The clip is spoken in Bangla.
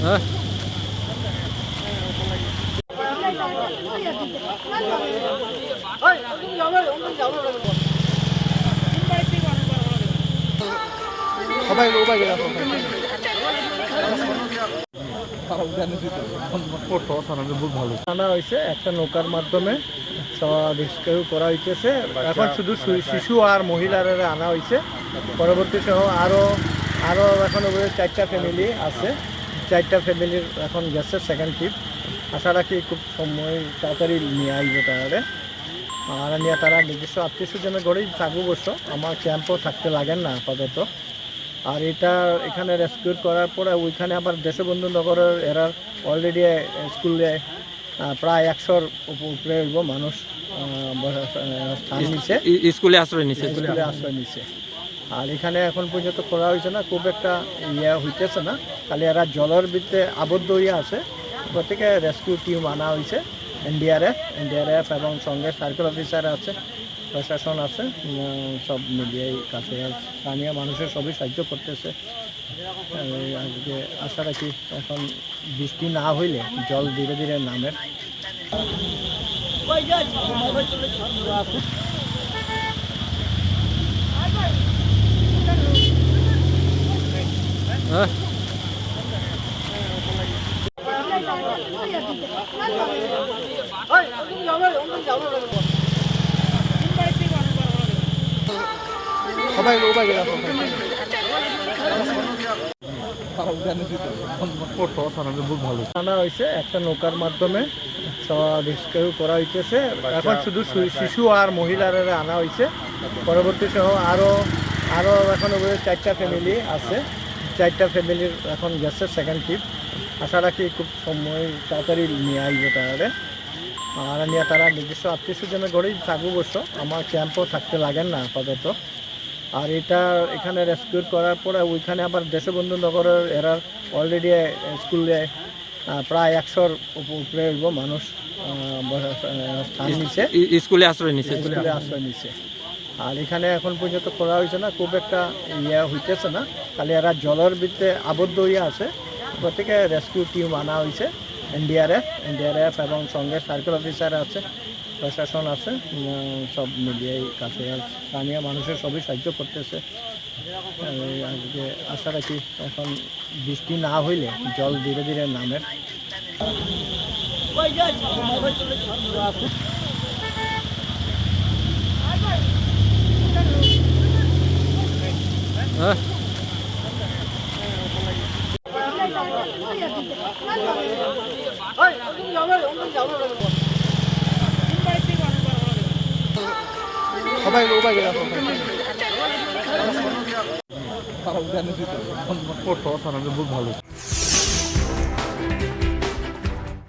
হ্যাঁ সবাই ওবাই গেল আনা হয়েছে একটা নৌকার মাধ্যমে রেস্কিউ করা হইতেছে। এখন শুধু শিশু আর মহিলারা আনা হয়েছে। পরবর্তী সময় আরো এখন ওদের 4টা ফ্যামিলি আছে। 4টা ফ্যামিলির এখন গেছে সেকেন্ড ট্রিপ। আশা রাখি খুব সময় তাড়াতাড়ি নিয়ে আসবে তাহলে। আর নিয়ে তারা নিজস্ব আত্মীয় স্বজনের গড়েই থাকবো অবশ্য, আমার ক্যাম্পও থাকতে লাগেন না আপাতত। আর এটা এখানে রেস্কিউ করার পরে ওইখানে আবার দেশবন্ধু নগরের এরা অলরেডি স্কুলে প্রায় 100-র উপরে মানুষ স্থান নিচ্ছে, স্কুলে আশ্রয় নিচ্ছে। স্কুলে আশ্রয় নিচ্ছে। আর এখানে এখন পর্যন্ত করা হয়েছে না, খুব একটা হইতেছে না, খালি এরা জলের ভিতরে আবদ্ধ হয়ে আছে। প্রত্যেকে রেস্কিউ টিম আনা হয়েছে, এনডিআরএফ এবং সঙ্গে সার্কেল অফিসার আছে, প্রশাসন আছে, সব মিলিয়ে কাছে স্থানীয় মানুষের সবই সাহায্য করতেছে। আজকে আশা রাখি এখন বৃষ্টি না হইলে জল ধীরে ধীরে নামে। হ্যাঁ সবাই ওবাই গেল আনা হয়েছে একটা নৌকার মাধ্যমে রেস্কিউ করা হইতেছে। এখন শুধু শিশু আর মহিলারা আনা হয়েছে। পরবর্তী সময় আরো এখন ওদের 4টা ফ্যামিলি আছে। 4টা ফ্যামিলির এখন গেছে সেকেন্ড ট্রিপ। আশা রাখি খুব সময় তাড়াতাড়ি নিয়ে আসবে তাহলে। আর নিয়ে তারা নিজস্ব আত্মীয় স্বজনের গড়েই থাকবো অবশ্য, আমার ক্যাম্পও থাকতে লাগেন না আপাতত। আর এটা এখানে রেস্কিউ করার পরে ওইখানে আবার দেশবন্ধু নগরের এরা অলরেডি স্কুলে প্রায় 100-র উপরে মানুষ স্থান নিচ্ছে, স্কুলে আশ্রয় নিচ্ছে। স্কুলে আশ্রয় নিচ্ছে। আর এখানে এখন পর্যন্ত করা হয়েছে না, খুব একটা হইতেছে না, খালি এরা জলের ভিতরে আবদ্ধ হয়ে আছে। প্রত্যেকে রেস্কিউ টিম আনা হয়েছে, এনডিআরএফ এবং সঙ্গে সার্কেল অফিসার আছে, প্রশাসন আছে, সব মিলিয়ে কাছে স্থানীয় মানুষের সবই সাহায্য করতেছে। আজকে আশা রাখি এখন বৃষ্টি না হইলে জল ধীরে ধীরে নামে। হ্যাঁ সবাই ওবাই গেল ভালো